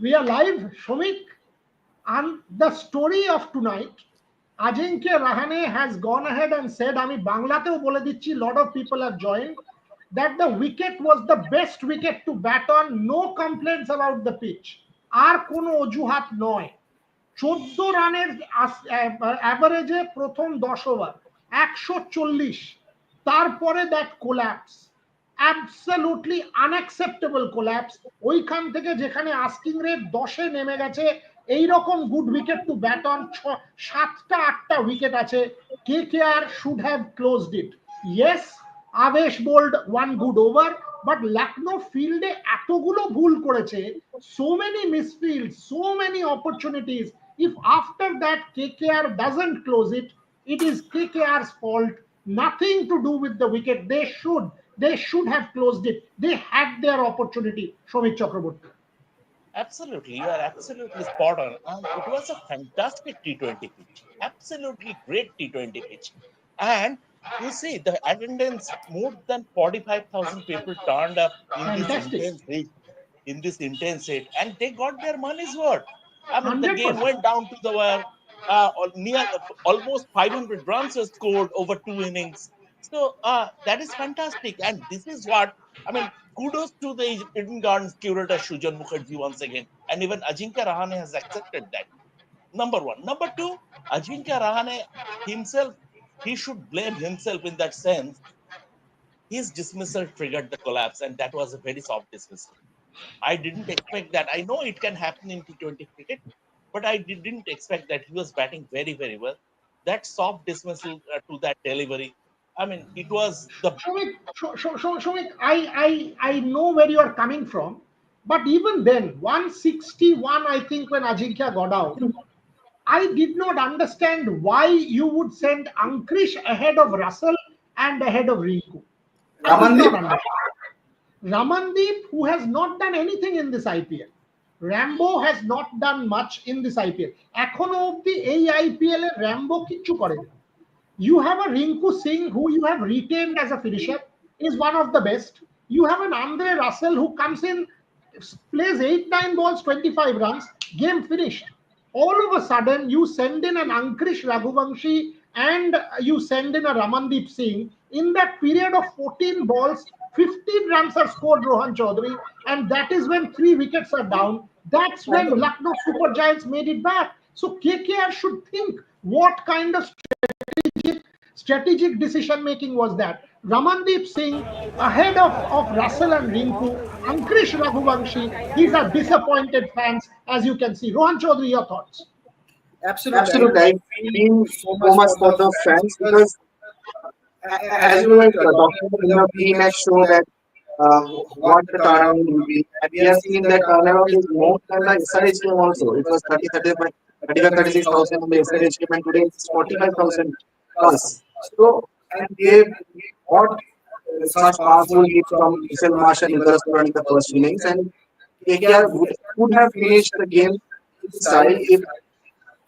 We are live, Shomik, and the story of tonight. Ajinkya Rahane has gone ahead and said, "Ami Banglateo bole dicchi." Lot of people have joined that the wicket was the best wicket to bat on. No complaints about the pitch. আর কোনো অজুহাত নয়। 14 রানের অ্যাভারেজে প্রথম 10 over 140, তারপরে that collapse, absolutely unacceptable collapse. ওইখান থেকে যেখানে আস্কিং রেট 10-এ নেমে গেছে, এইরকম good wicket to bat on 7টা-8টা উইকেট আছে। KKR should have closed it. Yes, Avesh bowled one good over, but Lucknow ফিল্ডে এতগুলো ভুল করেছে, so many misfields, so many opportunities. If after that KKR doesn't close it, it is KKR's fault. Nothing to do with the wicket. They should have closed it. They had their opportunity. Shomik Chakraborty. Absolutely, you are absolutely spot on. And it was a fantastic T20 pitch. Absolutely great T20 pitch. And you see, the attendance, more than 45,000 people turned up in this intense hit, and they got their money's worth. I mean, the game went down to the wire. Near almost 500 runs were scored over 2 innings. So that is fantastic, and this is what I mean. Kudos to the Eden Gardens curator Sujan Mukherjee once again, and even Ajinkya Rahane has accepted that. Number one. Number two, Ajinkya Rahane himself, he should blame himself in that sense. His dismissal triggered the collapse, and that was a very soft dismissal. I didn't expect that. I know it can happen in T20 cricket, but I didn't expect that. He was batting very, very well. That soft dismissal to that delivery, I mean, it was the... Shomik, I know where you are coming from, but even then, 161, I think, when Ajinkya got out, I did not understand why you would send Ankrish ahead of Russell and ahead of Rinku. Ramandeep, who has not done anything in this IPL. Rambo has not done much in this IPL. Ekhono obdi ei IPL e Rambo kichu koreni. You have a Rinku Singh who you have retained as a finisher, is one of the best. You have an Andre Russell who comes in, plays 8-9 balls, 25 runs, game finished. All of a sudden, you send in an Ankrish Raghuvanshi and you send in a Ramandeep Singh. In that period of 14 balls, 15 runs are scored, Rohan Chaudhary, and that is when 3 wickets are down. That's when Lucknow Super Giants made it back. So KKR should think, what kind of strategic decision making was that? Ramandeep Singh ahead of Russell and Rinku, Ankrish Raghuvanshi. These are disappointed fans, as you can see. Rohan Chaudhary, your thoughts? Absolutely. I feel so much for the fans because as you were talking in the pre-match show that what the turnaround will be, and we have seen that turnaround is more than the SRH game also. It was 36,000 on the SRH game, and today it's 45,000 plus. So, and they got such powerful hit from Vishal Marsh and Nicholas Pooran in the first innings, and KKR would have finished the game style if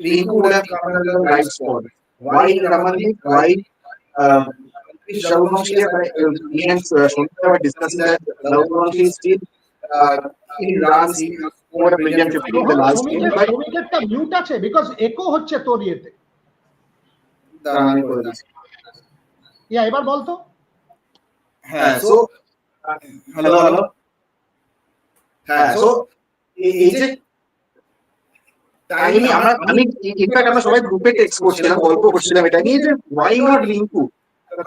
Rinku would have come at the right spot. Why Ramandeep? Why Raghuvanshi? Me and Shomika were discussing that Raghuvanshi is still in runs. He scored a brilliant 50 in the last game. But Shomika mute আছে because echo হচ্ছে তোর ইয়েতে। Yeah, এবার বল তো। হ্যাঁ, so hello. হ্যাঁ, so এই যে আমি ইনফ্যাক্ট আমরা সবাই গ্রুপে টেক্সট করছিলাম, গল্প করছিলাম এটা নিয়ে যে ওয়াই নট রিঙ্কু,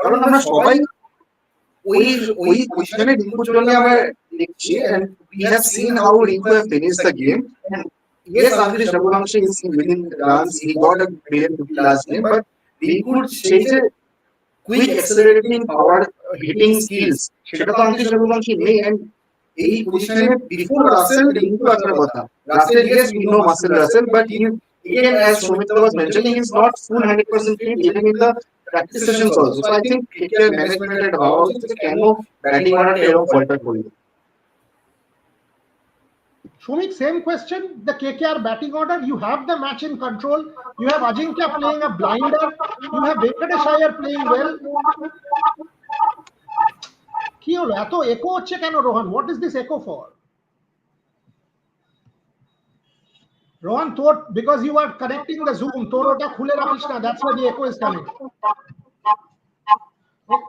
কারণ আমরা সবাই ওই পজিশনে রিঙ্কুর জন্য আমরা দেখছি, and we have seen how Rinku have finished the game. And yes, Ankrish Raghuvanshi is within runs, he got a brilliant 50 last game, but Rinku সেই যে কুইক অ্যাক্সেলারেটিং পাওয়ার, হিটিং স্কিলস, সেটা তো Ankrish Raghuvanshi নেই। and এই পজিশনে before Rasel Rinku আসার কথা। Russell, yes, we know Marcel Russell, but he again, as Shomita was mentioning, he is not full 100% fit even in the practice sessions also. So I think KKR management at Bhav also কেন batting অর্ডারটা এরকম filter করলো। Shomik, same question. The KKR batting order, you have the match in control. You have Ajinkya playing a blinder. You have Venkatesh Iyer playing well. কি হলো এত echo হচ্ছে কেন Rohan? What is this echo for? Rohan, because you are connecting the Zoom, তোর ওটা খুলে রাখিস না. That's why the echo is coming. Oh,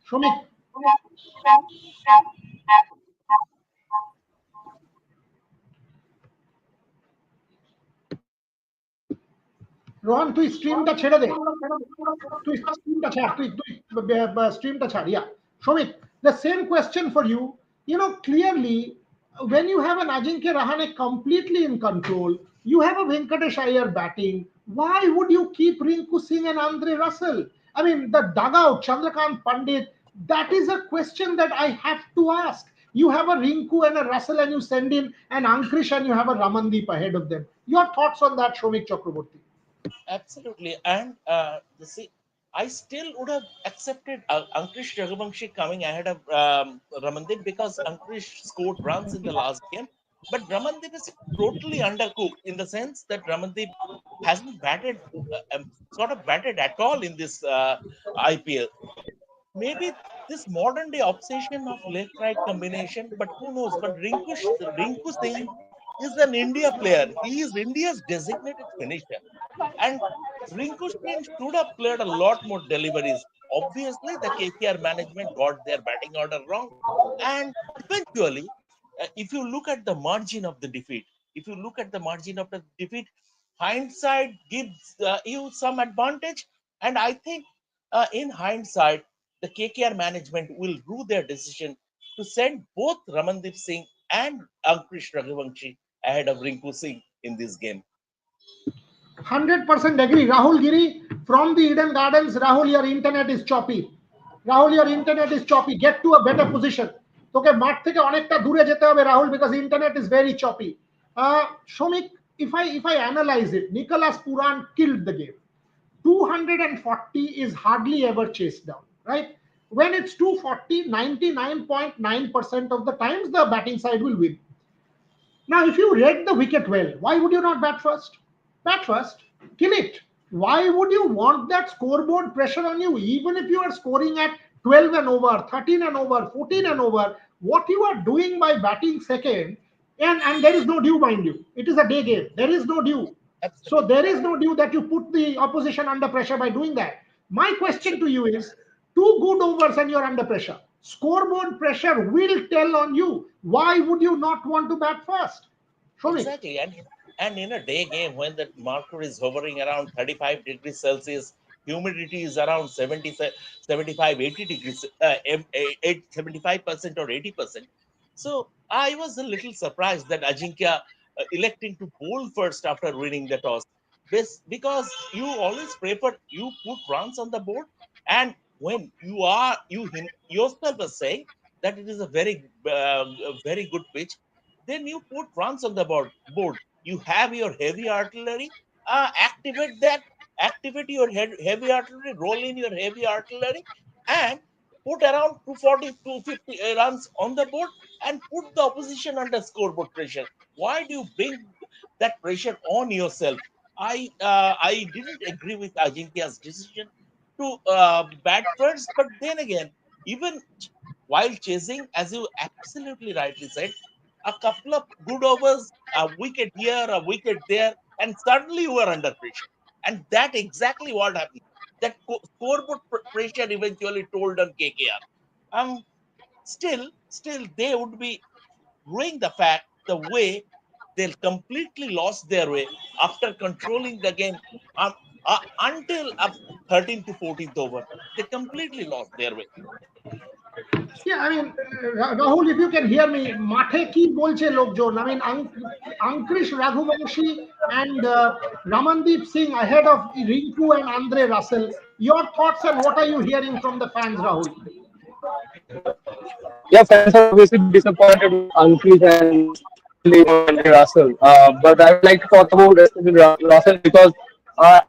Shomik, Rohan তুই স্ট্রিমটা ছেড়ে দে, তুই স্ট্রিমটা ছাড়, তুই স্ট্রিমটা ছাড়, ইয়া. Shomik, the same question for you. You know, clearly, when you have an Ajinkya Rahane completely in control, you have a Venkatesh Iyer batting. Why would you keep Rinku Singh and Andre Russell? I mean, the dugout, Chandrakant Pandit, that is a question that I have to ask. You have a Rinku and a Russell, and you send in an Ankrish, and you have a Ramandeep ahead of them. Your thoughts on that, Shomik Chakraborty? Absolutely. And see, I still would have accepted Ankush Raghuvanshi coming ahead of Ramandeep because Ankush scored runs in the last game. But Ramandeep is totally undercooked in the sense that Ramandeep hasn't batted, sort of batted at all in this IPL. Maybe this modern day obsession of left right combination, but who knows? But Rinku Singh is an India player. He is India's designated finisher. And Rinku Singh should have played a lot more deliveries. Obviously, the KKR management got their batting order wrong. And eventually, if you look at the margin of the defeat, if you look at the margin of the defeat, hindsight gives you some advantage. And I think in hindsight, the KKR management will rue their decision to send both Ramandeep Singh and Ankush Raghuvanshi ahead of Rinku Singh in this game. 100% agree. Rahul Giri from the Eden Gardens. Rahul, your internet is choppy. Rahul, your internet is choppy. Get to a better position. তোকে মাঠ থেকে অনেকটা দূরে যেতে হবে Rahul, because internet is very choppy. Shomik, if I analyze it, Nicholas Pooran killed the game. 240 is hardly ever chased down, right? When it's 240, 99.9% of the times the batting side will win. Now, if you read the wicket well, why would you not bat first? Bat first, kill it. Why would you want that scoreboard pressure on you? Even if you are scoring at 12 and over, 13 and over, 14 and over, what you are doing by batting second, and there is no due, mind you. It is a day game. There is no due. So there is no due that you put the opposition under pressure by doing that. My question to you is, two good overs and you're under pressure. Scoreboard pressure will tell on you. Why would you not want to bat first? Show me. Exactly. And in a day game when the marker is hovering around 35 degrees Celsius, humidity is around 70, 75, 80 degrees, 75% or 80%. So I was a little surprised that Ajinkya electing to bowl first after winning the toss. This because you always prefer you put runs on the board, and when you yourself are saying that it is a very good pitch, then you put runs on the board. You have your heavy artillery, activate that, activate your heavy artillery, roll in your heavy artillery, and put around 240, 250 runs on the board and put the opposition under scoreboard pressure. Why do you bring that pressure on yourself? I didn't agree with Ajinkya's decision to bat first, but then again, even while chasing, as you absolutely rightly said, a couple of good overs, a wicket here, a wicket there, and suddenly you are under pressure. And that exactly what happened. That scoreboard pressure eventually told on KKR. Still, they would be ruining the fact the way they completely lost their way after controlling the game until 13th to 14th over. They completely lost their way. Yeah, I mean, Rahul, if you can hear me, মাঠে কি বলছে লোকজন? I mean, Ankrish Raghuvanshi and Ramandeep Singh ahead of Rinku and Andre Russell. Your thoughts and what are you hearing from the fans, Rahul? Yeah, fans are obviously disappointed with Ankush and especially Andre Russell. But I would like to talk about especially Russell because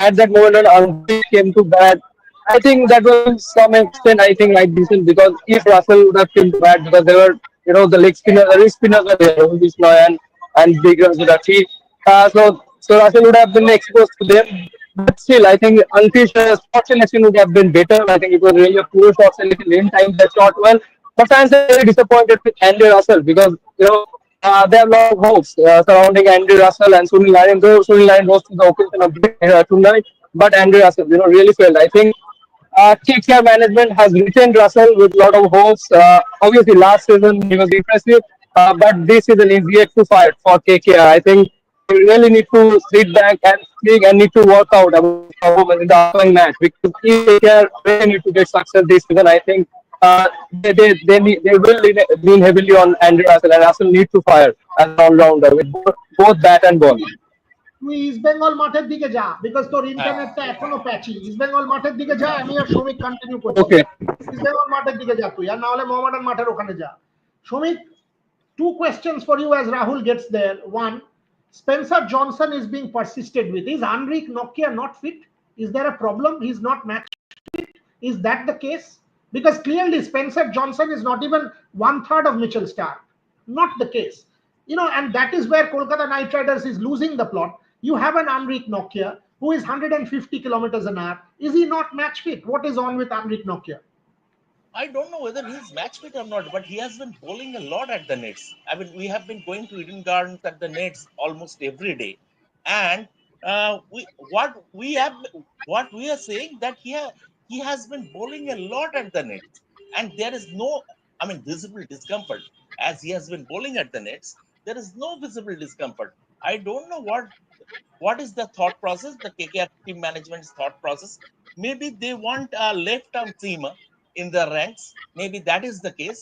at that moment when Ankush came to bat, I think that was to some extent I think right decent because if Russell would have came to bat because there were the leg spinners were there, Rohit and Big Rajudati. So Russell would have been exposed to them. But still, I think Ankush shot selection would have been better. I think it was really a poor shot selection in time that shot well. But fans are very disappointed with Andy Russell because there are a lot of hopes surrounding Andy Russell and Sunil Narine. Though Sunil Narine rose to the occasion a bit tonight, but Andy Russell, really failed. I think KKR management has retained Russell with a lot of hopes. Obviously, last season he was impressive, but this season is yet to fire for KKR. I think they really need to sit back and think and need to work out about his performance in the upcoming match, because if KKR really need to get success this season, I think they will lean heavily on Andy Russell, and Russell need to fire as an all-rounder with both bat and ball. তুই east Bengal মাঠের দিকে যা, because তোর হ্যাঁ, ইন্টারনেটটা এখনো patchy. East Bengal মাঠের দিকে যা, আমি আর শ্রমিক কন্টিনিউ করছি। Okay. ইস্ট বেঙ্গল মাঠের দিকে যা তুই, আর না হলে মোহামেডান মাঠের ওখানে যা। শ্রমিক, two questions for you as Rahul gets there. One, Spencer Johnson is being persisted with. Is Henrik Nokia not fit? Is there a problem? He's not match fit. Is that the case? Because clearly Spencer Johnson is not even 1/3 of Mitchell Starc. Not the case. And that is where Kolkata Knight Riders is losing the plot. You have an Henrik Nokia who is 150 kilometers an hour. Is he not match fit? What is on with Henrik Nokia? I don't know whether he's match fit or not, but he has been bowling a lot at the nets. I mean, we have been going to Eden Gardens at the nets almost every day, and what we are saying that he has been bowling a lot at the nets, and there is no, I mean, visible discomfort as he has been bowling at the nets. There is no visible discomfort. I don't know what is the thought process, the KKR team management's thought process. Maybe they want a left-arm seamer in the ranks. Maybe that is the case.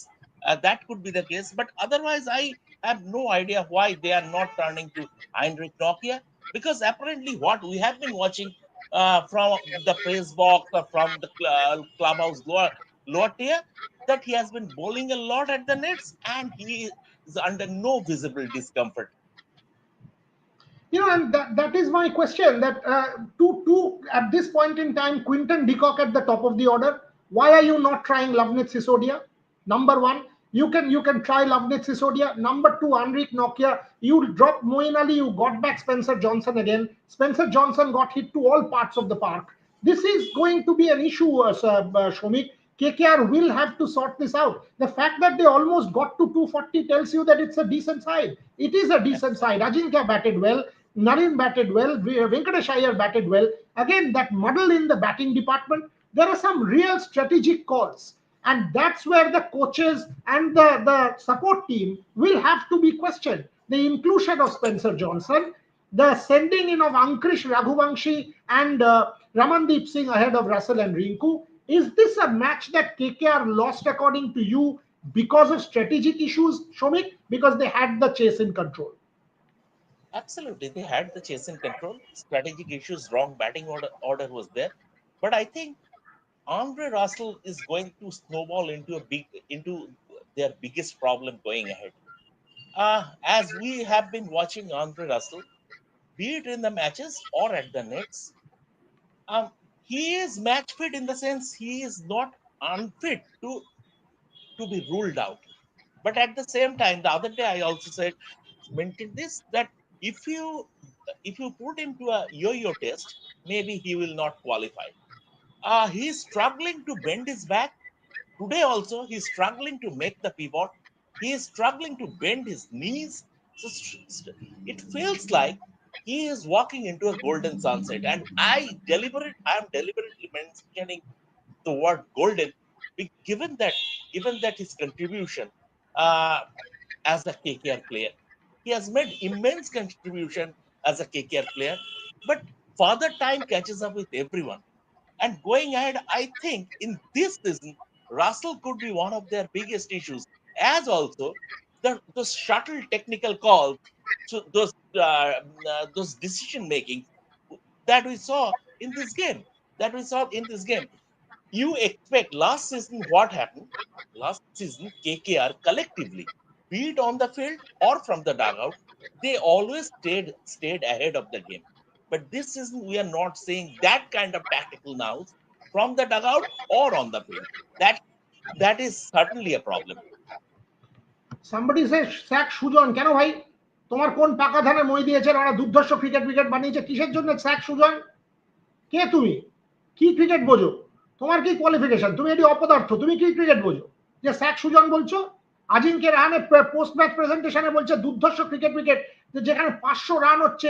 That could be the case. But otherwise, I have no idea why they are not turning to Heinrich Nokia. Because apparently, what we have been watching from the press box or from the clubhouse lower tier, that he has been bowling a lot at the nets and he is under no visible discomfort. And that is my question, that to at this point in time, Quinton de Kock at the top of the order. Why are you not trying Loveneet Sisodia? Number one, you can try Loveneet Sisodia. Number two, Henrik Nokia, you dropped Moeen Ali, you got back Spencer Johnson again. Spencer Johnson got hit to all parts of the park. This is going to be an issue, Shomik. KKR will have to sort this out. The fact that they almost got to 240 tells you that it's a decent side. It is a decent side. Ajinkya batted well, Narine batted well, Venkatesh Iyer batted well. Again, that muddle in the batting department. There are some real strategic calls, and that's where the coaches and the support team will have to be questioned. The inclusion of Spencer Johnson, the sending in of Ankrish Raghuvamshi and Ramandeep Singh ahead of Russell and Rinku. Is this a match that KKR lost, according to you, because of strategic issues, Shomik? Because they had the chase in control? Absolutely, they had the chase in control. Strategic issues, wrong batting order was there. But I think Andre Russell is going to snowball into their biggest problem going ahead. As we have been watching Andre Russell, be it in the matches or at the nets, he is match fit in the sense he is not unfit to be ruled out. But at the same time, the other day I also maintained this, that if you put him to a yo-yo test, maybe he will not qualify. He is struggling to bend his back. Today also, he is struggling to make the pivot. He is struggling to bend his knees. So it feels like he is walking into a golden sunset. And I am deliberately mentioning the word golden, given that his contribution as a KKR player, he has made immense contribution as a KKR player. But further time catches up with everyone. And going ahead, I think in this season, Russell could be one of their biggest issues, as also those shuttle technical calls, so those decision making that we saw in this game. You expect last season what happened? Last season, KKR collectively, be it on the field or from the dugout, they always stayed ahead of the game. But this season, we are not seeing that kind of tactical nous from the dugout or on the field. That is certainly a problem. Somebody says sack Sujan, কেন ভাই? তোমার কোন পাকা ধানে মই দিয়েছে, ওরা দুর্ধর্ষ ক্রিকেট বানিয়েছে, কিসের জন্য স্যাক সুজন? কে তুমি? কি ক্রিকেট বোঝো? তোমার কি কোয়ালিফিকেশন? তুমি এটি অপদার্থ, তুমি কি ক্রিকেট বোঝো যে স্যাক সুজন বলছো? আজিঙ্কে রাহানে পোস্ট ম্যাচ প্রেজেন্টেশনে বলছে দুর্ধর্ষ উইকেট, যেখানে 500 রান হচ্ছে,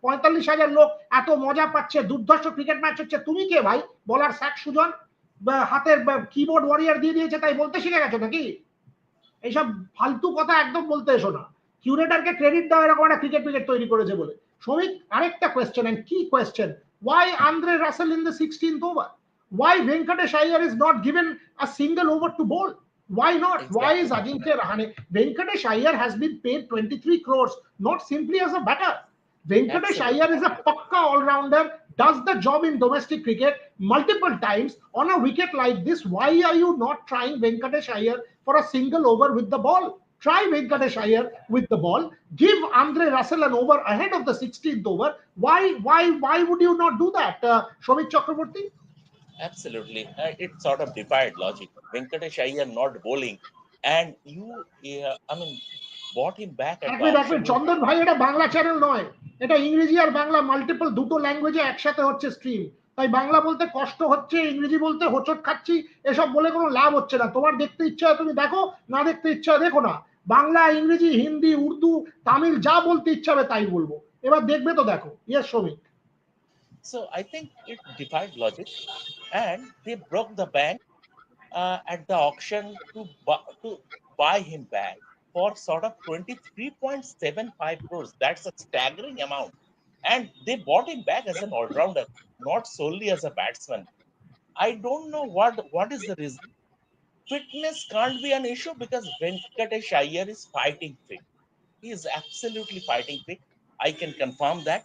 45,000 লোক এত মজা পাচ্ছে, দুর্ধর্ষ ক্রিকেট ম্যাচ হচ্ছে। তুমি কে ভাই বলার? স্যাক সুজন হাতের কিবোর্ড ওয়ারিয়ার দিয়ে দিয়েছে তাই বলতে শিখে গেছো নাকি? এইসব ফালতু কথা একদম বলতে এসো না। কিউরেটারকে ক্রেডিট দাও এরকম একটা ক্রিকেট তৈরি করেছে বলে। শ্রমিক, আরেকটা কোয়েশ্চেন, এন্ড কি question, why Andre Russell in the 16th over? Why Venkatesh Iyer is not given a single over to bowl? Why not? Exactly. Why is Ajinkya Rahane? Venkatesh Iyer has been paid 23 crores, not simply as a batter. Venkatesh Iyer is a pakka all-rounder, does the job in domestic cricket multiple times. On a wicket like this, why are you not trying Venkatesh Iyer for a single over with the ball? Try Venkatesh Iyer with the ball. Give Andre Russell an over ahead of the 16th over. Why would you not do that, Shomik Chakraborty? Absolutely. It sort of defied logic. Venkatesh Iyer not bowling, and you, I mean, bought him back at the auction. চন্দন ভাই, এটা Bangla channel নয়, এটা ইংরেজি আর Bangla multiple দুটো ল্যাঙ্গুয়েজে একসাথে হচ্ছে stream. তাই বাংলা বলতে কষ্ট হচ্ছে, ইংরেজি বলতে হোঁচট খাচ্ছি, এসব বলে কোনো লাভ হচ্ছে না। তোমার দেখতে ইচ্ছা হয় তুমি দেখো, না দেখতে ইচ্ছা দেখো না। বাংলা, ইংরেজি, হিন্দি, উর্দু, তামিল যা বলতে ইচ্ছা হবে তাই বলবো। এবার দেখবে তো দেখো। ইয়েস শ্রমিক। So I think it defied logic, and they broke the bank at the auction to buy him back for sort of 23.75 crores. That's a staggering amount. And they bought him back as an all-rounder, not solely as a batsman. I don't know what is the reason. Fitness can't be an issue because Venkatesh Iyer is fighting fit. He is absolutely fighting fit. I can confirm that.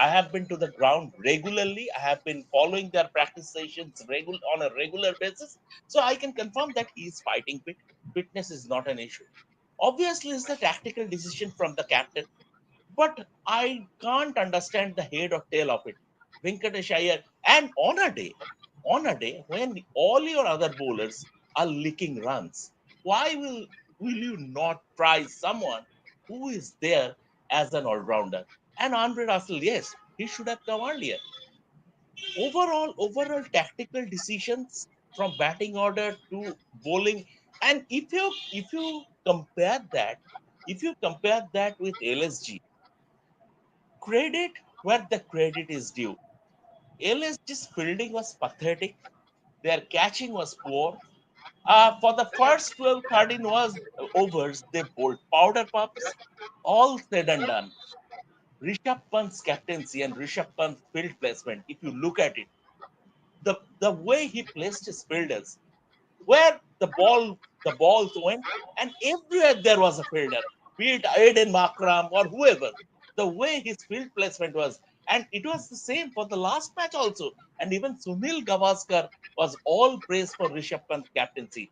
I have been to the ground regularly. I have been following their practice sessions on a regular basis. So I can confirm that he is fighting fit. Fitness is not an issue. Obviously, it's a tactical decision from the captain, but I can't understand the head or tail of it. Venkatesh Iyer, and on a day when all your other bowlers are licking runs, why will you not try someone who is there as an all-rounder? And Andre Russell, yes, he should have come earlier. Overall tactical decisions from batting order to bowling. And if you compare that with LSG, credit where the credit is due. LSG's fielding was pathetic. Their catching was poor. For the first 12-13 overs, they bowled powder puffs. All said and done, Rishabh Pant's captaincy and Rishabh Pant's field placement, if you look at it, the way he placed his fielders, where the balls went, and everywhere there was a fielder, be it Aiden Makram or whoever. The way his field placement was, and it was the same for the last match also. And even Sunil Gavaskar was all praise for Rishabh Pant's captaincy.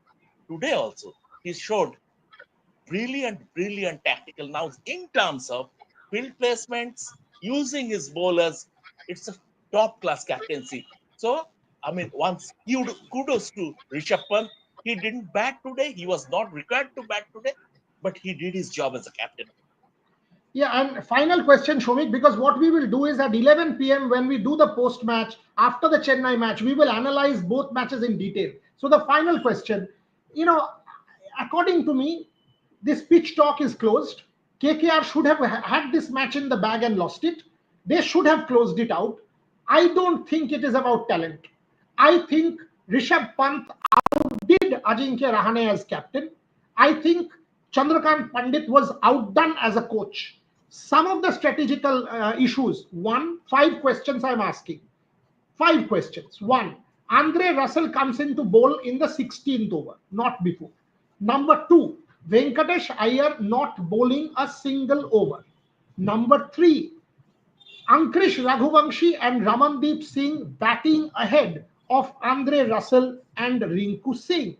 Today also, he showed brilliant tactical. Now, in terms of field placements, using his bowlers, it's a top class captaincy. So, I mean, once kudos to Rishabh Pant. He didn't bat today. He was not required to bat today, but he did his job as a captain. Yeah, and final question, Shomik, because what we will do is at 11 p.m. when we do the post match after the Chennai match, we will analyze both matches in detail. So the final question, according to me, this pitch talk is closed. KKR should have had this match in the bag and lost it. They should have closed it out. I don't think it is about talent. I think Rishabh Pant outdid Ajinkya Rahane as captain. I think Chandrakant Pandit was outdone as a coach. Some of the strategical issues. 5 questions I'm asking. 5 questions. 1, Andre Russell comes into bowl in the 16th over, not before. Number 2, Venkatesh Iyer not bowling a single over. Number 3, Ankrish Raghuvanshi and Ramandeep Singh batting ahead of Andre Russell and Rinku Singh.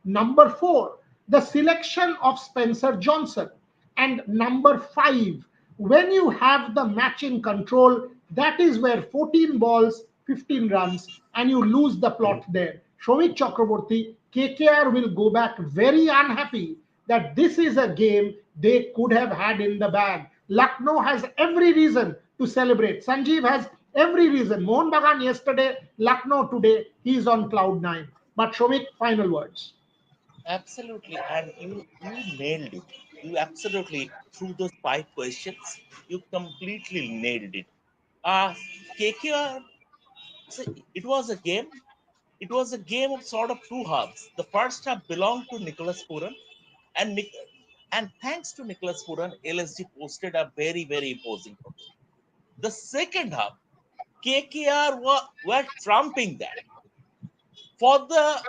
Number 4, the selection of Spencer Johnson. And number 5, when you have the match in control, that is where 14 balls, 15 runs, and you lose the plot there. Shomik Chakraborty, KKR will go back very unhappy that this is a game they could have had in the bag. Lucknow has every reason to celebrate. Sanjeev has every reason. Mohan Bagan yesterday, Lucknow today, he is on cloud 9. But Shomik, final words. Absolutely, and you nailed it. You absolutely through those 5 questions, you completely nailed it. KKR, so it was a game. It was a game of sort of two halves. The first half belonged to Nicholas Pooran, and and thanks to Nicholas Pooran, LSG posted a very imposing performance. The second half, KKR were trumping that. For the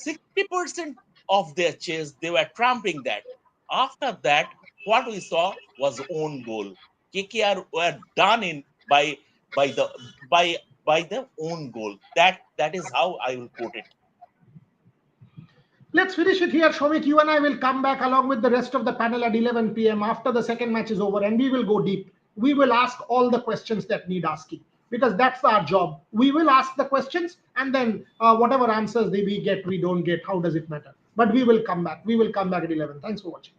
60% of their chase, they were tramping that. After that, what we saw was own goal. KKR were done in by the by by the own goal. That is how I will put it. Let's finish it here, Shomik. You and I will come back along with the rest of the panel at 11 p.m. after the second match is over, and we will go deep. We will ask all the questions that need asking because that's our job. We will ask the questions, and then whatever answers we get, we don't get. How does it matter? But we will come back. We will come back at 11. Thanks for watching.